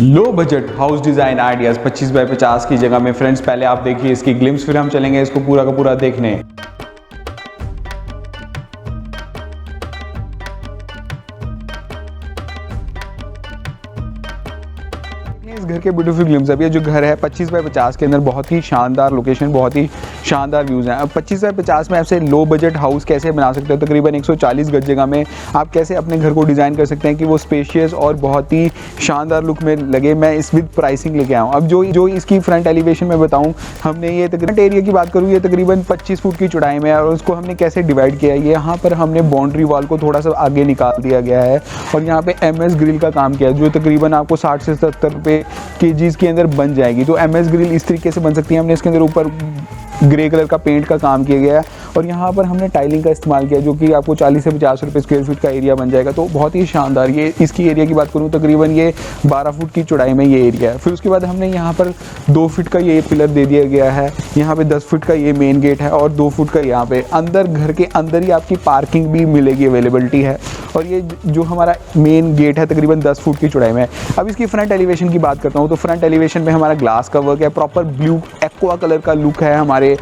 Low budget house design ideas 25 by 50 की जगह में फ्रेंड्स, पहले आप देखिए इसकी ग्लिम्स, फिर हम चलेंगे इसको पूरा का पूरा देखने। इस घर के ब्यूटीफुल ग्लिम्स। अब ये जो घर है 25 बाय 50 के अंदर बहुत ही शानदार लोकेशन, बहुत ही शानदार व्यूज़ हैं। अब 25 बाय 50 में आपसे लो बजट हाउस कैसे बना सकते हो, तकरीबन 140 गज जगह में आप कैसे अपने घर को डिज़ाइन कर सकते हैं कि वो स्पेशियस और बहुत ही शानदार लुक में लगे। मैं इस विद प्राइसिंग लेके आऊँ। अब जो इसकी फ्रंट एलिवेशन में बताऊँ, हमने ये तकरीबन एरिया की बात करूँ, ये तकरीबन 25 फुट की चौड़ाई में है और उसको हमने कैसे डिवाइड किया है। यहाँ पर हमने बाउंड्री वॉल को थोड़ा सा आगे निकाल दिया गया है और यहाँ पे MS ग्रिल का काम किया है, जो तकरीबन आपको 60 से 70 रुपये केजीज़ के अंदर बन जाएगी। तो MS ग्रिल इस तरीके से बन सकती है। हमने इसके अंदर ऊपर ग्रे कलर का पेंट का काम किया गया है और यहाँ पर हमने टाइलिंग का इस्तेमाल किया, जो कि आपको 40 से 50 रुपये स्क्वायर फीट का एरिया बन जाएगा। तो बहुत ही शानदार, ये इसकी एरिया की बात करूँ तकरीबन ये 12 फुट की चौड़ाई में ये एरिया है। फिर उसके बाद हमने यहाँ पर 2 फीट का ये पिलर दे दिया गया है, यहाँ पे 10 फुट का ये मेन गेट है और 2 फुट का यहाँ पे अंदर घर के अंदर ही आपकी पार्किंग भी मिलेगी, अवेलेबिलिटी है। और ये जो हमारा मेन गेट है तकरीबन 10 फुट की चौड़ाई में। अब इसकी फ्रंट एलिवेशन की बात करता हूँ, तो फ्रंट एलिवेशन में हमारा ग्लास का वर्क है, प्रॉपर ब्लू एक्वा कलर का लुक है हमारे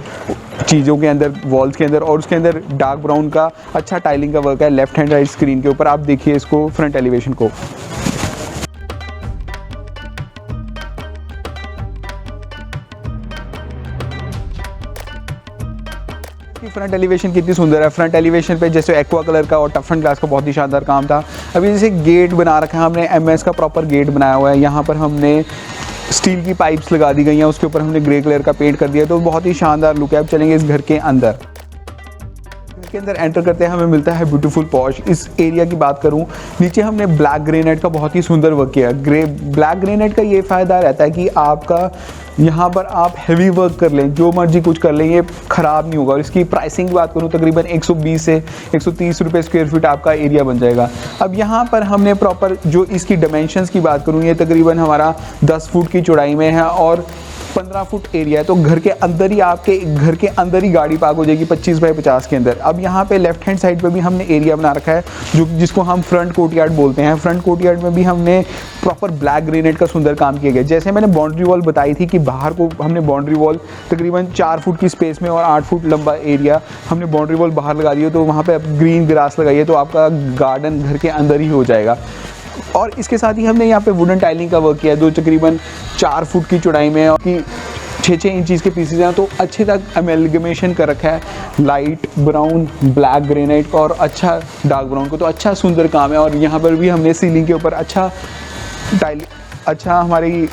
चीज़ों के अंदर, वॉल्स के अंदर, और उसके अंदर डार्क ब्राउन का अच्छा टाइलिंग का वर्क है लेफ्ट हैंड राइट स्क्रीन के ऊपर। आप देखिए इसको फ्रंट एलिवेशन को। फ्रंट एलिवेशन कितनी सुंदर है। फ्रंट एलिवेशन पे जैसे एक्वा कलर का और टफ एंड ग्लास का बहुत ही शानदार काम था। अभी जैसे गेट बना रखा है हमने, MS का प्रॉपर गेट बनाया हुआ है। यहाँ पर हमने स्टील की पाइप्स लगा दी गई हैं, उसके ऊपर हमने ग्रे कलर का पेंट कर दिया, तो बहुत ही शानदार लुक है। अब चलेंगे इस घर के अंदर। के अंदर एंटर करते हैं हमें मिलता है ब्यूटीफुल पॉश। इस एरिया की बात करूं, नीचे हमने ब्लैक ग्रेनाइट का बहुत ही सुंदर वर्क किया। ब्लैक ग्रेनाइट का ये फ़ायदा रहता है कि आपका यहाँ पर आप हैवी वर्क कर लें, जो मर्जी कुछ कर लें, ये ख़राब नहीं होगा। और इसकी प्राइसिंग की बात करूँ तकरीबन 120 से 130 रुपये स्क्वायर फीट आपका एरिया बन जाएगा। अब यहाँ पर हमने प्रॉपर जो इसकी डायमेंशंस की बात करूँ, ये तकरीबन हमारा 10 फुट की चौड़ाई में है और 15 फुट एरिया है। तो घर के अंदर ही आपके घर के अंदर ही गाड़ी पार्क हो जाएगी 25 बाय 50 के अंदर। अब यहाँ पे लेफ्ट हैंड साइड पे भी हमने एरिया बना रखा है, जो जिसको हम फ्रंट कोर्टयार्ड बोलते हैं। फ्रंट कोर्टयार्ड में भी हमने प्रॉपर ब्लैक ग्रेनाइट का सुंदर काम किया गया। जैसे मैंने बाउंड्री वॉल बताई थी कि बाहर को हमने बाउंड्री वॉल तकरीबन 4 फुट की स्पेस में और 8 फुट लंबा एरिया हमने बाउंड्री वॉल बाहर लगा दी है, तो वहाँ पर आप ग्रीन ग्रास लगाइए तो आपका गार्डन घर के अंदर ही हो जाएगा। और इसके साथ ही हमने यहाँ पे वुडन टाइलिंग का वर्क किया है, जो तकरीबन 4 फुट की चौड़ाई में और कि 6-6 इंचज़ के पीसेज हैं, तो अच्छे तक अमेलगमेशन कर रखा है लाइट ब्राउन, ब्लैक ग्रेनाइट का और अच्छा डार्क ब्राउन को। तो अच्छा सुंदर काम है। और यहाँ पर भी हमने सीलिंग के ऊपर अच्छा हमारी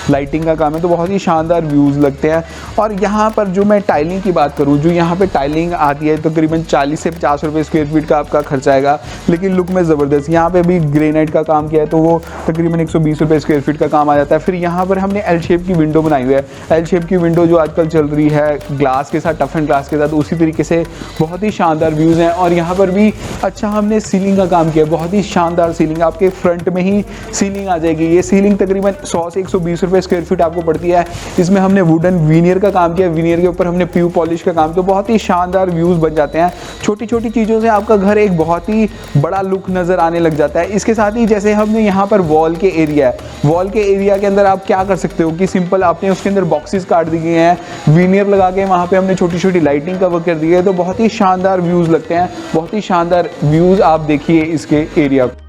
लाइटिंग का काम है, तो बहुत ही शानदार व्यूज़ लगते हैं। और यहाँ पर जो मैं टाइलिंग की बात करूँ, जो यहाँ पे टाइलिंग आती है तकरीबन 40 से 50 रुपये स्क्वायर फीट का आपका खर्चा आएगा, लेकिन लुक में ज़बरदस्त। यहाँ पे भी ग्रेनाइट का काम किया है, तो वो तकरीबन 120 रुपये स्क्वायर फीट का काम आ जाता है। फिर यहाँ पर हमने L शेप की विंडो बनाई हुई है। L शेप की विंडो जो आजकल चल रही है ग्लास के साथ, टफ एंड ग्लास के साथ, उसी तरीके से बहुत ही शानदार व्यूज़ हैं। और यहाँ पर भी अच्छा हमने सीलिंग का काम किया, बहुत ही शानदार सीलिंग, आपके फ्रंट में ही सीलिंग आ जाएगी। ये सीलिंग तकरीबन 100 से 120 रुपये स्क्वायर फीट आपको पड़ती है। इसमें हमने वुडन विनियर का काम किया, विनियर के ऊपर हमने प्यू पॉलिश का काम, तो बहुत ही शानदार व्यूज़ बन जाते हैं। छोटी छोटी चीज़ों से आपका घर एक बहुत ही बड़ा लुक नज़र आने लग जाता है। इसके साथ ही जैसे हमने यहाँ पर वॉल के एरिया है, वॉल के एरिया के अंदर आप क्या कर सकते हो कि सिंपल आपने उसके अंदर बॉक्सेस काट दिए हैं, विनियर लगा के वहाँ पे हमने छोटी छोटी लाइटिंग का वर्क कर दिया है, तो बहुत ही शानदार व्यूज़ लगते हैं। बहुत ही शानदार व्यूज़ आप देखिए इसके एरिया को।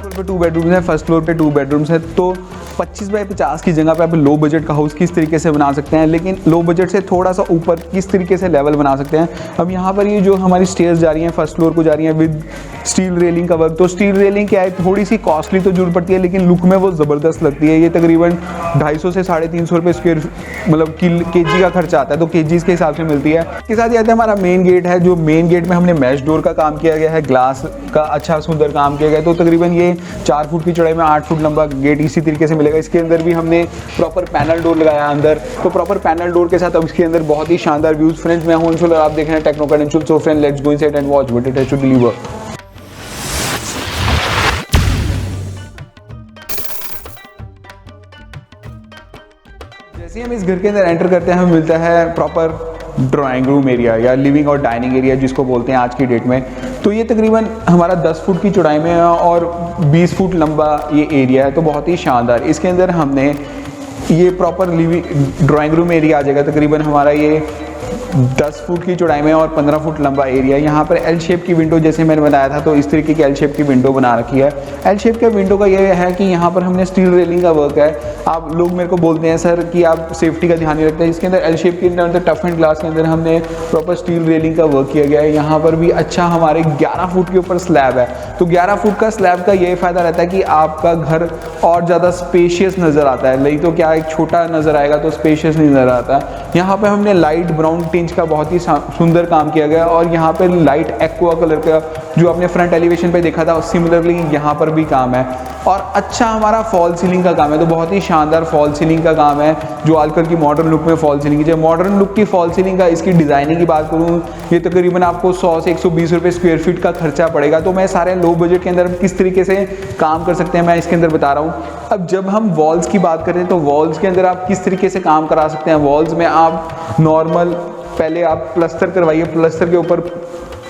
फ्लोर पे 2 बेडरूम्स हैं, फर्स्ट फ्लोर पे 2 बेडरूम्स हैं। तो 25 बाय 50 की जगह पे आप लो बजट का हाउस किस तरीके से बना सकते हैं, लेकिन लो बजट से थोड़ा सा ऊपर किस तरीके से लेवल बना सकते हैं। अब यहाँ पर ये जो हमारी स्टेयर्स जा रही हैं फर्स्ट फ्लोर को जा रही हैं विद स्टील रेलिंग का वर्क। तो स्टील रेलिंग क्या है, थोड़ी सी कॉस्टली तो जरूर पड़ती है, लेकिन लुक में वो ज़बरदस्त लगती है। ये तकरीबन 250 से 350 रुपये स्क्वायर मतलब केजी का खर्चा आता है, तो केजीज़ के हिसाब से मिलती है। इसके साथ ही आता है हमारा मेन गेट है, जो मेन गेट में हमने मैश डोर का काम किया गया है, ग्लास का अच्छा सुंदर काम किया गया है। तो तकरीबन ये 4 फुट की चौड़ाई में 8 फुट लंबा गेट इसी तरीके से मिलेगा। मिलेगा। इसके अंदर भी हमने प्रॉपर पैनल डोर लगाया अंदर, तो प्रॉपर पैनल डोर के साथ अब इसके अंदर बहुत ही शानदार व्यूज। फ्रेंड्स मैं हूं अंशुल और आप देख रहे हैं techno credential. So friend let's go inside and watch what it has to deliver. जैसे ही हम इस घर के अंदर एंटर करते हैं हमें मिलता है प्रॉपर ड्राइंग रूम एरिया या लिविंग और डाइनिंग एरिया जिसको बोलते हैं आज की डेट में। तो ये तकरीबन हमारा 10 फुट की चौड़ाई में है और 20 फुट लंबा ये एरिया है, तो बहुत ही शानदार। इसके अंदर हमने ये proper living drawing room area आ जाएगा। तकरीबन हमारा ये 10 फुट की चौड़ाई में और 15 फुट लंबा एरिया। यहाँ पर एल शेप की विंडो जैसे मैंने बताया था, तो इस तरीके की एल शेप की विंडो बना रखी है। एल शेप के विंडो का ये है कि यहाँ पर हमने स्टील रेलिंग का वर्क है। आप लोग मेरे को बोलते हैं सर कि आप सेफ्टी का ध्यान नहीं रखते। इसके अंदर एल शेप के अंदर टफ एंड ग्लास के अंदर हमने प्रॉपर स्टील रेलिंग का वर्क किया गया है। यहाँ पर भी अच्छा हमारे 11 फुट के ऊपर स्लैब है, तो 11 फुट का स्लैब का ये फ़ायदा रहता है कि आपका घर और ज़्यादा स्पेशियस नज़र आता है। नहीं तो क्या एक छोटा नज़र आएगा तो स्पेशियस नहीं नज़र आता। यहाँ पर हमने लाइट ब्राउन टिंच का बहुत ही सुंदर काम किया गया और यहाँ पे लाइट एक्वा कलर का जो आपने फ्रंट एलिवेशन पे देखा था सिमिलरली यहाँ पर भी काम है। और अच्छा हमारा फॉल सीलिंग का काम है, तो बहुत ही शानदार फॉल सीलिंग का काम है जो आजकल की मॉडर्न लुक में फॉल सीलिंग है। मॉडर्न लुक की फॉल सीलिंग का इसकी डिज़ाइनिंग की बात करूँ, ये तकरीबन आपको 100 से 120 रुपये स्क्वायर फीट का खर्चा पड़ेगा। तो मैं सारे लो बजट के अंदर किस तरीके से काम कर सकते हैं मैं इसके अंदर बता रहा हूँ। अब जब हम वॉल्स की बात करें तो वॉल्स के अंदर आप किस तरीके से काम करा सकते हैं। वॉल्स में आप नॉर्मल पहले आप प्लस्तर करवाइए, प्लस्तर के ऊपर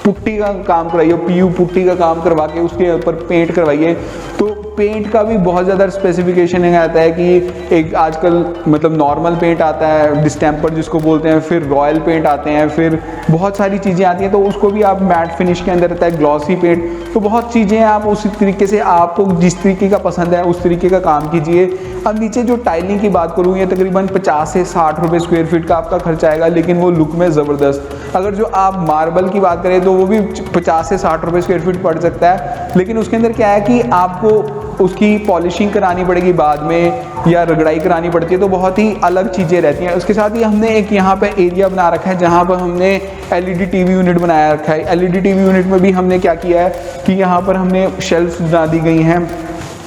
पुट्टी का काम करवाइए, पीयू पुट्टी का काम करवा के उसके ऊपर पेंट करवाइए। तो पेंट का भी बहुत ज़्यादा स्पेसिफिकेशन आता है कि एक आजकल मतलब नॉर्मल पेंट आता है, डिस्टेम्पर जिसको बोलते हैं, फिर रॉयल पेंट आते हैं, फिर बहुत सारी चीज़ें आती हैं। तो उसको भी आप मैट फिनिश के अंदर रहता है, ग्लॉसी पेंट, तो बहुत चीज़ें हैं। आप उसी तरीके से आपको जिस तरीके का पसंद है उस तरीके का काम कीजिए। अब नीचे जो टाइलिंग की बात करूँ, ये तकरीबन 50 से 60 रुपये स्क्वायर फीट का आपका खर्चा आएगा, लेकिन वो लुक में ज़बरदस्त। अगर जो आप मार्बल की बात करें तो वो भी 50 से 60 रुपये स्क्वायर फीट पड़ सकता है, लेकिन उसके अंदर क्या है कि आपको उसकी पॉलिशिंग करानी पड़ेगी बाद में या रगड़ाई करानी पड़ती है, तो बहुत ही अलग चीज़ें रहती हैं। उसके साथ ही हमने एक यहाँ पे एरिया बना रखा है जहाँ पर हमने LED टीवी यूनिट बनाया रखा है। LED टीवी यूनिट में भी हमने क्या किया है कि यहाँ पर हमने शेल्फ बना दी गई हैं।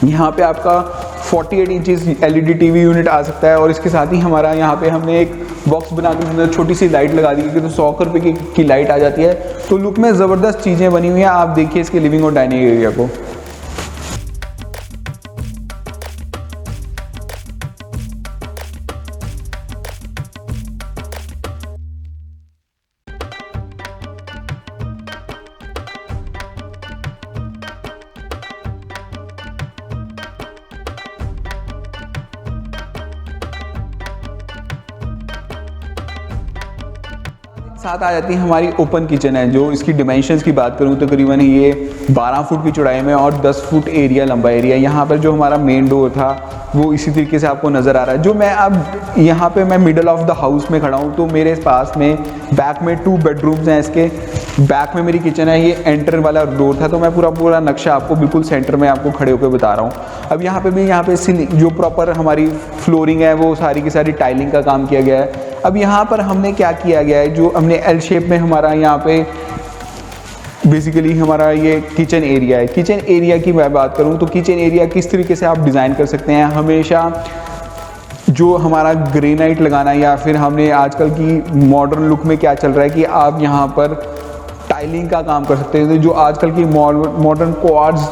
यहाँ पे आपका 48 इंचेस LED टीवी यूनिट आ सकता है और इसके साथ ही हमारा यहाँ पे हमने एक बॉक्स बना के अंदर छोटी सी लाइट लगा दी गई, तो 100 रुपये की लाइट आ जाती है। तो लुक में ज़बरदस्त चीज़ें बनी हुई हैं। आप देखिए इसके लिविंग और डाइनिंग एरिया को। साथ आ जाती है हमारी ओपन किचन है। जो इसकी डिमेंशंस की बात करूँ तो तकरीबन ये 12 फुट की चौड़ाई में और 10 फुट एरिया लंबा एरिया। यहाँ पर जो हमारा मेन डोर था वो इसी तरीके से आपको नज़र आ रहा है। जो मैं अब यहाँ पे मैं मिडल ऑफ द हाउस में खड़ा हूँ, तो मेरे पास में बैक में 2 बेडरूम्स हैं। इसके बैक में मेरी किचन है, ये एंटर वाला डोर था, तो मैं पूरा नक्शा आपको बिल्कुल सेंटर में आपको खड़े होकर बता रहा हूँ। अब यहाँ पे भी यहाँ पे जो प्रॉपर हमारी फ्लोरिंग है वो सारी की सारी टाइलिंग का काम किया गया है। अब यहाँ पर हमने क्या किया गया है, जो हमने एल शेप में हमारा यहाँ पे बेसिकली हमारा ये किचन एरिया है। किचन एरिया की मैं बात करूँ तो किचन एरिया किस तरीके से आप डिज़ाइन कर सकते हैं। हमेशा जो हमारा ग्रेनाइट लगाना, या फिर हमने आजकल की मॉडर्न लुक में क्या चल रहा है कि आप यहाँ पर टाइलिंग का काम कर सकते हैं। तो जो आजकल की मॉडर्न क्वार्ट्ज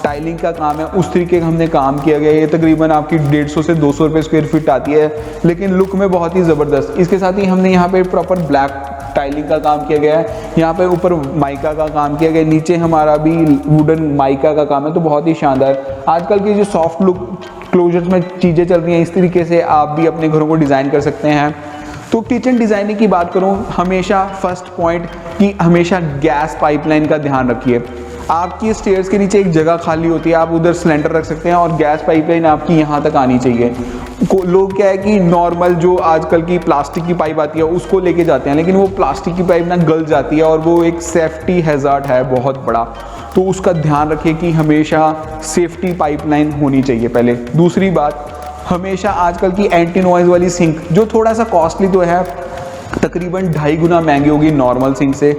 टाइलिंग का काम है उस तरीके का हमने काम किया गया है। ये तकरीबन आपकी 150 से 200 रुपये स्क्वायर फीट आती है, लेकिन लुक में बहुत ही ज़बरदस्त। इसके साथ ही हमने यहाँ पे प्रॉपर ब्लैक टाइलिंग का काम किया गया है। यहाँ पे ऊपर माइका का काम किया गया है, नीचे हमारा भी वुडन माइका का काम है, तो बहुत ही शानदार। आजकल की जो सॉफ्ट लुक क्लोजर्स में चीज़ें चल रही हैं, इस तरीके से आप भी अपने घरों को डिज़ाइन कर सकते हैं। तो किचन डिज़ाइनिंग की बात करूँ, हमेशा फर्स्ट पॉइंट कि हमेशा गैस पाइपलाइन का ध्यान रखिए। आपकी स्टेयर्स के नीचे एक जगह खाली होती है, आप उधर सिलेंडर रख सकते हैं और गैस पाइपलाइन आपकी यहाँ तक आनी चाहिए। लोग क्या है कि नॉर्मल जो आजकल की प्लास्टिक की पाइप आती है उसको लेके जाते हैं, लेकिन वो प्लास्टिक की पाइप ना गल जाती है और वो एक सेफ्टी हैज़ार्ड है बहुत बड़ा। तो उसका ध्यान रखिए कि हमेशा सेफ्टी पाइपलाइन होनी चाहिए पहले। दूसरी बात, हमेशा आजकल की एंटी नॉइज़ वाली सिंक, जो थोड़ा सा कॉस्टली तो है, तकरीबन 2.5 गुना महंगी होगी नॉर्मल सिंक से,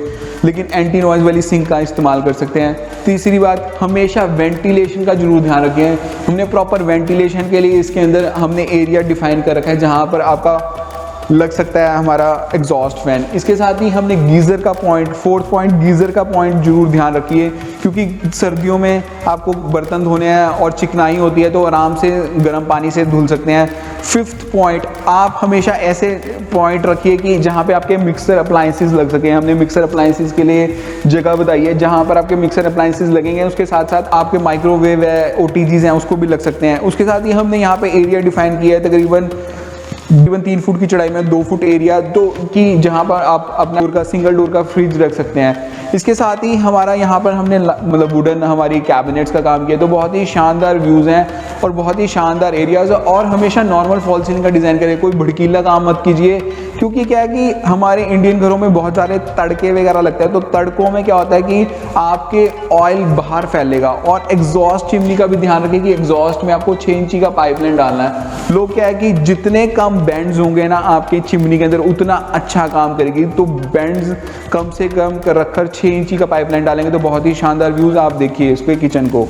लेकिन एंटी नॉइज़ वाली सिंक का इस्तेमाल कर सकते हैं। तीसरी बात, हमेशा वेंटिलेशन का जरूर ध्यान रखें। हमने प्रॉपर वेंटिलेशन के लिए इसके अंदर हमने एरिया डिफाइन कर रखा है जहाँ पर आपका लग सकता है हमारा एग्जॉस्ट फैन। इसके साथ ही हमने गीज़र का पॉइंट, 4th पॉइंट गीज़र का पॉइंट जरूर ध्यान रखिए, क्योंकि सर्दियों में आपको बर्तन धोने हैं और चिकनाई होती है तो आराम से गर्म पानी से धुल सकते हैं। 5th पॉइंट, आप हमेशा ऐसे पॉइंट रखिए कि जहाँ पे आपके मिक्सर अप्लाइंसेस लग सकें। हमने मिक्सर अप्लाइंसेस के लिए जगह बताई है जहाँ पर आपके मिक्सर अप्लाइंसेस लगेंगे, उसके साथ साथ आपके माइक्रोवेव है, OTGs हैं, उसको भी लग सकते हैं। उसके साथ ही हमने यहाँ पे एरिया डिफाइन किया है तकरीबन 3 फुट की चढ़ाई में 2 फुट एरिया तो कि जहाँ पर आप अपना डोर का सिंगल डोर का फ्रिज रख सकते हैं। इसके साथ ही हमारा यहाँ पर हमने मतलब वुडन हमारी कैबिनेट्स का काम किया, तो बहुत ही शानदार व्यूज़ हैं और बहुत ही शानदार एरियाज़। और हमेशा नॉर्मल फॉल सीलिंग का डिज़ाइन करें, कोई भड़कीला काम मत कीजिए, क्योंकि क्या है कि हमारे इंडियन घरों में बहुत सारे तड़के वगैरह लगते हैं, तो तड़कों में क्या होता है कि आपके ऑयल बाहर फैलेगा। और एग्जॉस्ट चिमनी का भी ध्यान रखें कि एग्जॉस्ट में आपको 6 इंची का पाइपलाइन डालना है। लोग क्या है कि जितने कम बेंड्स होंगे ना आपके चिमनी के अंदर उतना अच्छा काम करेगी, तो बेंड्स कम से कम रखकर 6 इंची का पाइपलाइन डालेंगे तो बहुत ही शानदार व्यूज़ आप देखिए इस पे किचन को।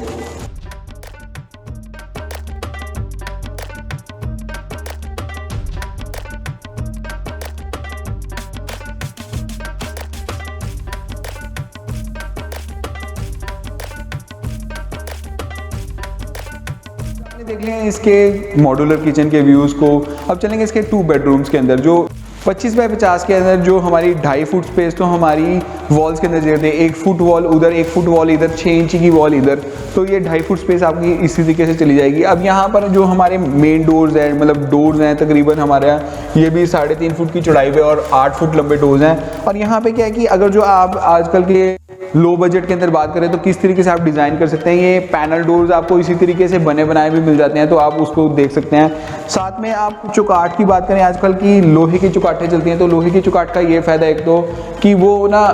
देख लें इसके मॉड्यूलर किचन के व्यूज़ को। अब चलेंगे इसके 2 बेडरूम्स के अंदर, जो 25 बाय 50 के अंदर जो हमारी 2.5 फुट स्पेस तो हमारी वॉल्स के अंदर देते हैं। 1 फुट वॉल उधर, 1 फुट वॉल इधर, 6 इंची की वॉल इधर, तो ये 2.5 फुट स्पेस आपकी इसी तरीके से चली जाएगी। अब यहाँ पर जो हमारे मेन डोर्स हैं, मतलब डोर्स हैं तकरीबन हमारे यहाँ ये भी 3.5 फुट की चौड़ाई पे और 8 फुट लंबे डोर्स हैं। और यहाँ पे क्या है कि अगर जो आप आजकल के लो बजट के अंदर बात करें तो किस तरीके से आप डिज़ाइन कर सकते हैं, ये पैनल डोर्स आपको इसी तरीके से बने बनाए भी मिल जाते हैं, तो आप उसको देख सकते हैं। साथ में आप चौकाट की बात करें, आजकल की लोहे की चौकाटें चलती हैं, तो लोहे की चौकाट का ये फ़ायदा एक तो कि वो ना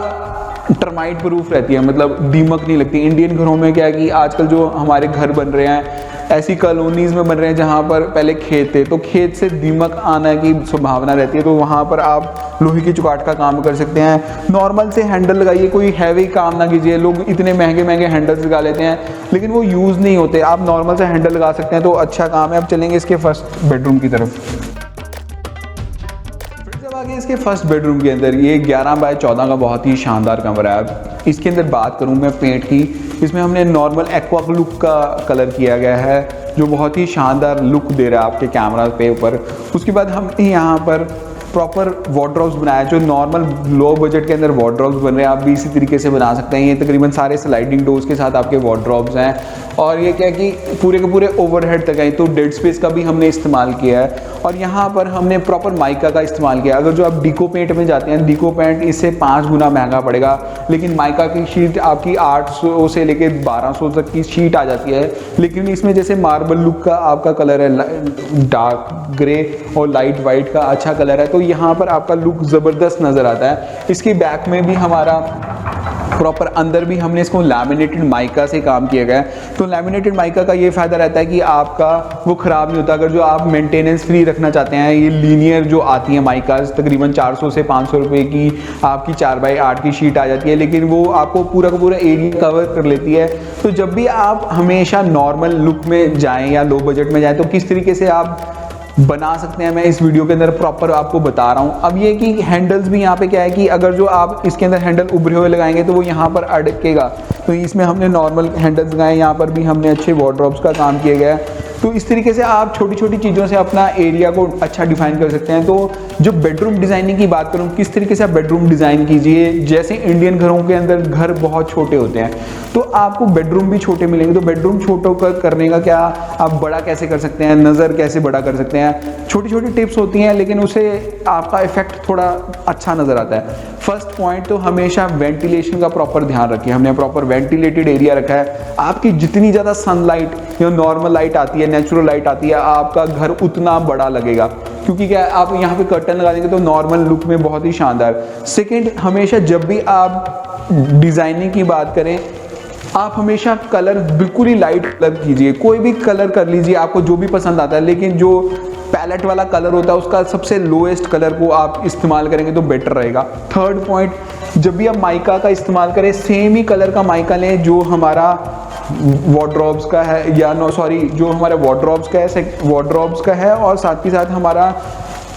टर्माइट प्रूफ रहती है, मतलब दीमक नहीं लगती। इंडियन घरों में क्या है कि आजकल जो हमारे घर बन रहे हैं ऐसी कॉलोनीज़ में बन रहे हैं जहाँ पर पहले खेत थे, तो खेत से दीमक आने की संभावना रहती है, तो वहाँ पर आप लोहे की चौकाट का काम कर सकते हैं। नॉर्मल से हैंडल लगाइए, कोई हैवी काम ना कीजिए। लोग इतने महंगे महंगे हैंडल्स लगा लेते हैं लेकिन वो यूज़ नहीं होते, आप नॉर्मल से हैंडल लगा सकते हैं, तो अच्छा काम है। अब चलेंगे इसके फर्स्ट बेडरूम की तरफ। आगे इसके फर्स्ट बेडरूम के अंदर ये 11 बाय 14 का बहुत ही शानदार कमरा है। इसके अंदर बात करूं मैं पेंट की, इसमें हमने नॉर्मल एक्वा लुक का कलर किया गया है जो बहुत ही शानदार लुक दे रहा है आपके कैमरा पे ऊपर। उसके बाद हमने यहाँ पर प्रॉपर वार्डरोब्स बनाया, जो नॉर्मल लो बजट के अंदर वार्डरोब्स बन रहे हैं आप भी इसी तरीके से बना सकते हैं। ये तकरीबन सारे स्लाइडिंग डोर्स के साथ आपके वार्डरोब्स हैं, और ये क्या है कि पूरे के पूरे ओवरहेड तक हैं, तो डेड स्पेस का भी हमने इस्तेमाल किया है। और यहाँ पर हमने प्रॉपर माइका का इस्तेमाल किया। अगर जो आप डिको पेंट में जाते हैं, डिको पेंट इससे 5 गुना महंगा पड़ेगा, लेकिन माइका की शीट आपकी 800 से लेके 1200 तक की शीट आ जाती है। लेकिन इसमें जैसे मार्बल लुक का आपका कलर है, डार्क ग्रे और लाइट वाइट का अच्छा कलर है, तो यहाँ पर आपका लुक ज़बरदस्त नज़र आता है। इसके बैक में भी हमारा प्रॉपर अंदर भी हमने इसको लैमिनेटेड माइका से काम किया गया है। तो लैमिनेटेड माइका का ये फ़ायदा रहता है कि आपका वो ख़राब नहीं होता। अगर जो आप मेंटेनेंस फ्री रखना चाहते हैं, ये लीनियर जो आती है माइका तकरीबन 400 से 500 रुपये की आपकी 4x8 की शीट आ जाती है, लेकिन वो आपको पूरा का पूरा एरिया कवर कर लेती है। तो जब भी आप हमेशा नॉर्मल लुक में जाएँ या लो बजट में जाएँ, तो किस तरीके से आप बना सकते हैं मैं इस वीडियो के अंदर प्रॉपर आपको बता रहा हूँ। अब ये कि हैंडल्स भी यहाँ पे क्या है कि अगर जो आप इसके अंदर हैंडल उभरे हुए लगाएंगे तो वो यहाँ पर अटकेगा, तो इसमें हमने नॉर्मल हैंडल्स लगाए। यहाँ पर भी हमने अच्छे वार्डरोब्स का काम किया गया है। तो इस तरीके से आप छोटी छोटी चीज़ों से अपना एरिया को अच्छा डिफाइन कर सकते हैं। तो जो बेडरूम डिज़ाइनिंग की बात करूँ, किस तरीके से आप बेडरूम डिज़ाइन कीजिए, जैसे इंडियन घरों के अंदर घर बहुत छोटे होते हैं, तो आपको बेडरूम भी छोटे मिलेंगे। तो बेडरूम छोटों का करने का क्या, आप बड़ा कैसे कर सकते हैं, नज़र कैसे बड़ा कर सकते हैं, छोटी छोटी टिप्स होती हैं, लेकिन उससे आपका इफेक्ट थोड़ा अच्छा नज़र आता है। फर्स्ट पॉइंट तो हमेशा वेंटिलेशन का प्रॉपर ध्यान रखिए। हमने प्रॉपर वेंटिलेटेड एरिया रखा है। आपकी जितनी ज़्यादा सनलाइट या नॉर्मल लाइट आती है, नेचुरल लाइट आती है, आपका घर उतना बड़ा लगेगा, क्योंकि क्या आप यहाँ पे कर्टन लगा देंगे तो नॉर्मल लुक में बहुत ही शानदार। सेकंड, हमेशा जब भी आप डिज़ाइनिंग की बात करें आप हमेशा कलर बिल्कुल ही लाइट कलर कीजिए, कोई भी कलर कर लीजिए आपको जो भी पसंद आता है, लेकिन जो पैलेट वाला कलर होता है उसका सबसे लोएस्ट कलर को आप इस्तेमाल करेंगे तो बेटर रहेगा। थर्ड पॉइंट, जब भी आप माइका का इस्तेमाल करें सेम ही कलर का माइका लें जो हमारा वार्डरोब्स का है, या नो सॉरी जो हमारे वार्डरोब्स का है और साथ ही साथ हमारा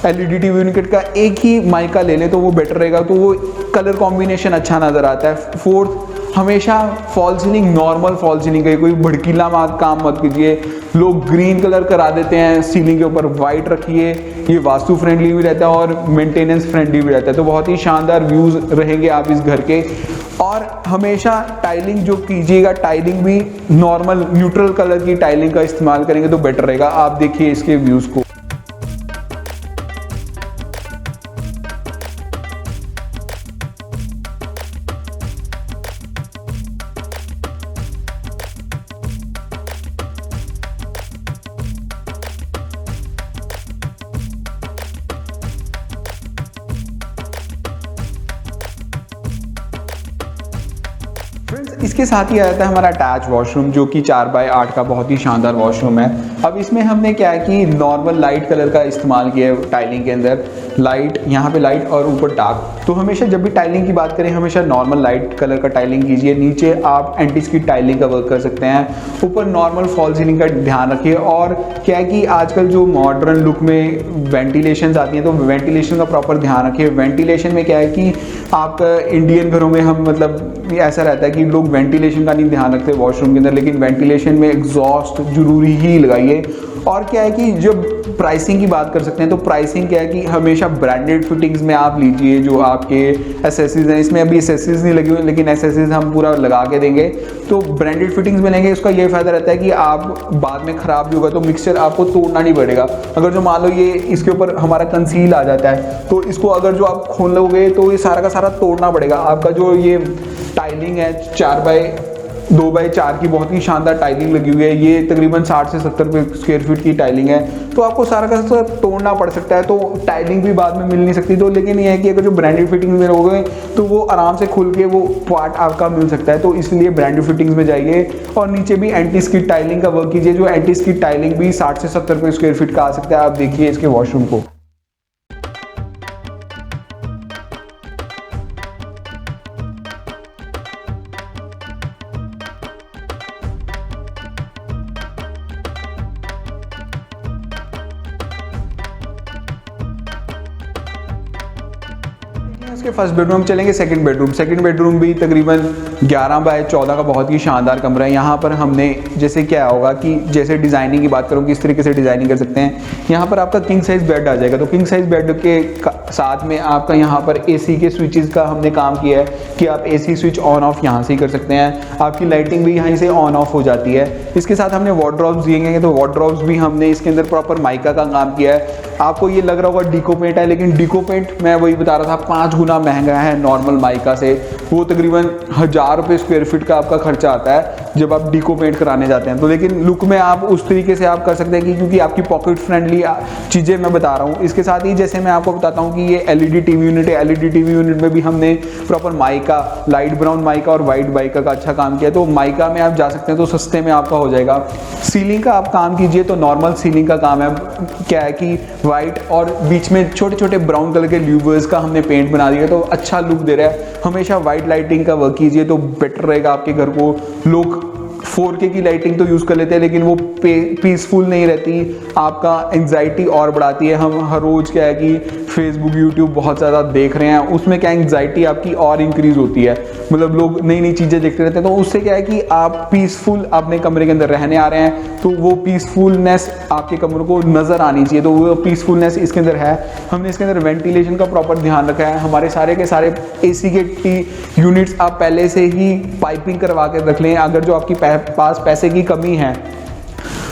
एलईडी टीवी यूनिट का एक ही माइका ले लें तो वो बेटर रहेगा, तो वो कलर कॉम्बिनेशन अच्छा नज़र आता है। फोर्थ, हमेशा fall ceiling normal fall ceiling करिए, कोई भड़कीला काम मत कीजिए। लोग ग्रीन कलर करा देते हैं सीलिंग के ऊपर, वाइट रखिए, ये वास्तु फ्रेंडली भी रहता है और मेंटेनेंस फ्रेंडली भी रहता है, तो बहुत ही शानदार व्यूज़ रहेंगे आप इस घर के। और हमेशा टाइलिंग जो कीजिएगा, टाइलिंग भी नॉर्मल न्यूट्रल कलर की टाइलिंग का इस्तेमाल करेंगे तो बेटर रहेगा। आप देखिए इसके व्यूज़ को। फ्रेंड्स, इसके साथ ही आ जाता है हमारा अटैच वॉशरूम जो कि 4x8 का बहुत ही शानदार वॉशरूम है। अब इसमें हमने क्या है कि नॉर्मल लाइट कलर का इस्तेमाल किया है टाइलिंग के अंदर, लाइट यहाँ पे लाइट और ऊपर डार्क। तो हमेशा जब भी टाइलिंग की बात करें हमेशा नॉर्मल लाइट कलर का टाइलिंग कीजिए। नीचे आप एंटी स्किड टाइलिंग का वर्क कर सकते हैं, ऊपर नॉर्मल फॉल सीलिंग का ध्यान रखिए। और क्या है कि आजकल जो मॉडर्न लुक में वेंटिलेशन आती हैं तो वेंटिलेशन का प्रॉपर ध्यान रखिए। वेंटिलेशन में क्या है कि आपका इंडियन घरों में हम मतलब ऐसा रहता है कि लोग वेंटिलेशन का नहीं ध्यान रखते वॉशरूम के अंदर, लेकिन वेंटिलेशन में एग्जॉस्ट जरूरी ही लगाइए। और क्या है कि जब प्राइसिंग की बात कर सकते हैं तो प्राइसिंग क्या है कि हमेशा ब्रांडेड फिटिंग्स में आप लीजिए। जो आपके एसेसरीज हैं, इसमें अभी एसेसरीज नहीं लगी हुई लेकिन एसेसरीज हम पूरा लगा के देंगे, तो ब्रांडेड फिटिंग्स में लेंगे। उसका ये फायदा रहता है कि आप बाद में ख़राब भी होगा तो मिक्सचर आपको तोड़ना नहीं पड़ेगा। अगर जो मान लो ये इसके ऊपर हमारा कंसील आ जाता है तो इसको अगर जो आप खोल लोगे तो ये सारा का सारा तोड़ना पड़ेगा। आपका जो ये टाइलिंग है 4x2x4 की बहुत ही शानदार टाइलिंग लगी हुई है, ये तकरीबन 60 से 70 स्क्वायर फीट की टाइलिंग है, तो आपको सारा का सारा तोड़ना पड़ सकता है, तो टाइलिंग भी बाद में मिल नहीं सकती। तो लेकिन ये है कि अगर जो ब्रांडेड फिटिंग्स में रहोगे तो वो आराम से खुल के वो पार्ट आपका मिल सकता है, तो इसलिए ब्रांडेड फिटिंग्स में जाइए। और नीचे भी एंटी स्किड टाइलिंग का वर्क कीजिए, जो एंटी स्किड टाइलिंग भी 60 से 70 स्क्वायर फीट का आ सकता है। आप देखिए इसके वॉशरूम को। इसके फर्स्ट बेडरूम चलेंगे। सेकंड बेडरूम भी तकरीबन 11x14 का बहुत ही शानदार कमरा है। यहाँ पर हमने जैसे क्या होगा कि जैसे डिज़ाइनिंग की बात करूँ किस तरीके से डिज़ाइनिंग कर सकते हैं, यहाँ पर आपका किंग साइज़ बेड आ जाएगा। तो किंग साइज़ बेड के साथ में आपका यहाँ पर एसी के स्विचेस का हमने काम किया है कि आप एसी स्विच ऑन ऑफ यहाँ से ही कर सकते हैं, आपकी लाइटिंग भी यहाँ से ऑन ऑफ हो जाती है। इसके साथ हमने वार्डरोब्स दिए, तो वार्डरोब्स भी हमने इसके अंदर प्रॉपर माइका का काम किया है। आपको ये लग रहा होगा डीको पेंट है, लेकिन डीको पेंट मैं वही बता रहा था 5 गुना महंगा है नॉर्मल माइका से। वो तकरीबन 1000 रुपये स्क्वायर फीट का आपका खर्चा आता है जब आप डीको पेंट कराने जाते हैं। तो लेकिन लुक में आप उस तरीके से आप कर सकते हैं कि क्योंकि आपकी पॉकेट फ्रेंडली चीज़ें मैं बता रहा हूँ। इसके साथ ही जैसे मैं आपको बताता हूँ कि ये एलईडी टीवी यूनिट है, एलईडी टीवी यूनिट में भी हमने proper mica, light brown mica और वाइट माइका का अच्छा काम किया। तो माइका में आप जा सकते हैं तो सस्ते में आपका हो जाएगा। सीलिंग का आप काम कीजिए तो नॉर्मल सीलिंग का काम है, क्या है कि वाइट और बीच में छोटे छोटे ब्राउन कलर के ल्यूवर्स का हमने पेंट बना दिया, तो अच्छा लुक दे रहा है। हमेशा वाइट लाइटिंग का वर्क कीजिए तो बेटर रहेगा आपके घर को। लोग 4K की लाइटिंग तो यूज़ कर लेते हैं लेकिन वो पीसफुल नहीं रहती, आपका एंग्जाइटी और बढ़ाती है। हम हर रोज़ क्या है कि फेसबुक यूट्यूब बहुत ज़्यादा देख रहे हैं, उसमें क्या एंग्जाइटी आपकी और इंक्रीज़ होती है, मतलब लोग नई नई चीज़ें देखते रहते हैं। तो उससे क्या है कि आप पीसफुल अपने कमरे के अंदर रहने आ रहे हैं तो वो पीसफुलनेस आपके कमरों को नज़र आनी चाहिए, तो वो पीसफुलनेस इसके अंदर है। हमने इसके अंदर वेंटिलेशन का प्रॉपर ध्यान रखा है। हमारे सारे के सारे AC के यूनिट्स आप पहले से ही पाइपिंग करवा के रख लें। अगर जो आपकी पास पैसे की कमी है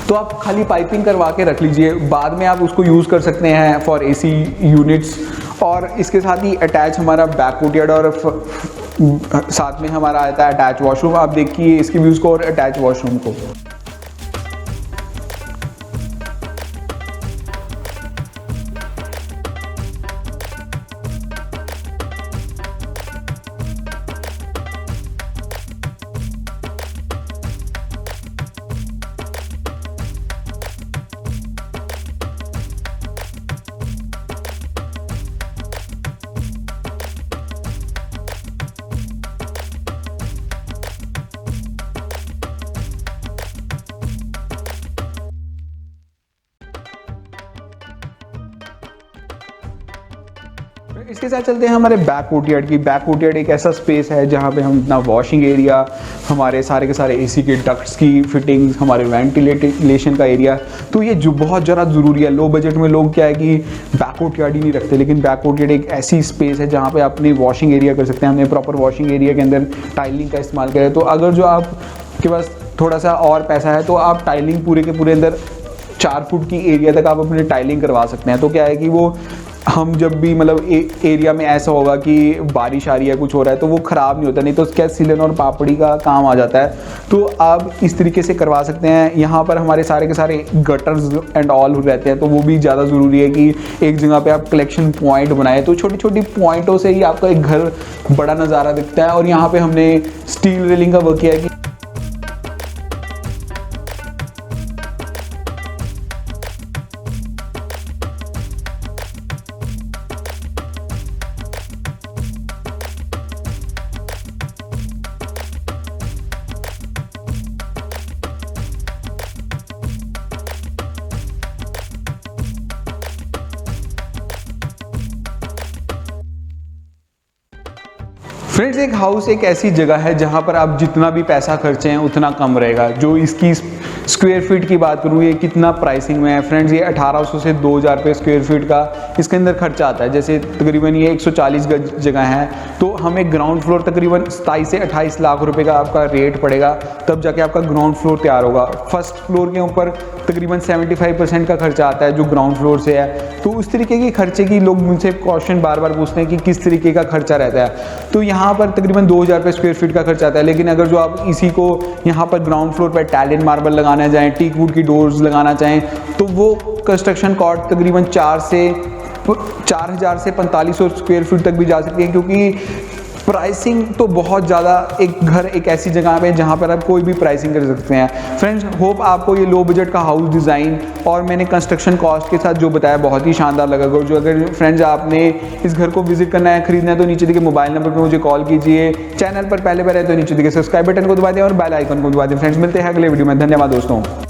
तो आप खाली पाइपिंग करवा के रख लीजिए, बाद में आप उसको यूज़ कर सकते हैं फॉर AC यूनिट्स। और इसके साथ ही अटैच हमारा बैक कोर्टयार्ड और साथ में हमारा आता है अटैच वॉशरूम। आप देखिए इसके व्यूज़ को और अटैच वॉशरूम को। इसके साथ चलते हैं हमारे बैक कोर्टयार्ड की। बैक कोर्टयार्ड एक ऐसा स्पेस है जहाँ पे हम अपना वॉशिंग एरिया, हमारे सारे के सारे एसी के डक्ट्स की फिटिंग्स, हमारे वेंटिलेशन का एरिया, तो ये जो बहुत ज़्यादा ज़रूरी है। लो बजट में लोग क्या है कि बैक कोर्टयार्ड ही नहीं रखते, लेकिन बैक कोर्टयार्ड एक ऐसी स्पेस है जहाँ पे आप अपनी वॉशिंग एरिया कर सकते हैं। हमने प्रॉपर वॉशिंग एरिया के अंदर टाइलिंग का इस्तेमाल किया है। तो अगर जो आपके पास थोड़ा सा और पैसा है तो आप टाइलिंग पूरे के पूरे अंदर 4 फुट की एरिया तक आप अपनी टाइलिंग करवा सकते हैं। तो क्या है कि वो हम जब भी मतलब एरिया में ऐसा होगा कि बारिश आ रही है, कुछ हो रहा है, तो वो ख़राब नहीं होता, नहीं तो उसके सीलन और पापड़ी का काम आ जाता है। तो आप इस तरीके से करवा सकते हैं। यहाँ पर हमारे सारे के सारे गटर्स एंड ऑल रहते हैं, तो वो भी ज़्यादा ज़रूरी है कि एक जगह पे आप कलेक्शन पॉइंट बनाए, तो छोटी छोटी पॉइंटों से ही आपका एक घर बड़ा नज़ारा दिखता है। और यहाँ पर हमने स्टील रेलिंग का वर्क किया है कि फ्रेंड्स, एक हाउस एक ऐसी जगह है जहाँ पर आप जितना भी पैसा खर्चे हैं उतना कम रहेगा। जो इसकी स्क्वायर फीट की बात करूँ, ये कितना प्राइसिंग में है फ्रेंड्स, ये 1800 से 2000 रुपये स्क्वायर फीट का इसके अंदर खर्चा आता है। जैसे तकरीबन ये 140 गज जगह है, तो हमें ग्राउंड फ्लोर तकरीबन 27 से 28 लाख रुपए का आपका रेट पड़ेगा, तब जाके आपका ग्राउंड फ्लोर तैयार होगा। फर्स्ट फ्लोर के ऊपर तकरीबन 75% का खर्चा आता है जो ग्राउंड फ्लोर से है। तो उस तरीके के खर्चे की लोग मुझसे क्वेश्चन बार बार पूछते हैं कि किस तरीके का खर्चा रहता है। तो यहाँ पर तकरीबन 2000 रुपये स्क्वायर फीट का खर्चा आता है। लेकिन अगर जो आप इसी को यहाँ पर ग्राउंड फ्लोर पर टैलेंट मार्बल लगाना चाहें, टीक वुड की डोर्स लगाना चाहें, तो वो कंस्ट्रक्शन कॉस्ट तकरीबन 4000 से 4500 स्क्वायर फीट तक भी जा सकती है, क्योंकि प्राइसिंग तो बहुत ज़्यादा एक घर एक ऐसी जगह पे जहाँ पर आप कोई भी प्राइसिंग कर सकते हैं। फ्रेंड्स, होप आपको ये लो बजट का हाउस डिज़ाइन और मैंने कंस्ट्रक्शन कॉस्ट के साथ जो बताया बहुत ही शानदार लगा। जो अगर फ्रेंड्स आपने इस घर को विजिट करना है, खरीदना है, तो नीचे दिए मोबाइल नंबर पर मुझे कॉल कीजिए। चैनल पर पहले बार है तो नीचे दिए सब्सक्राइब बटन को दबा दें और बेल आइकन को दबा दें। फ्रेंड्स, मिलते हैं अगले वीडियो में। धन्यवाद दोस्तों।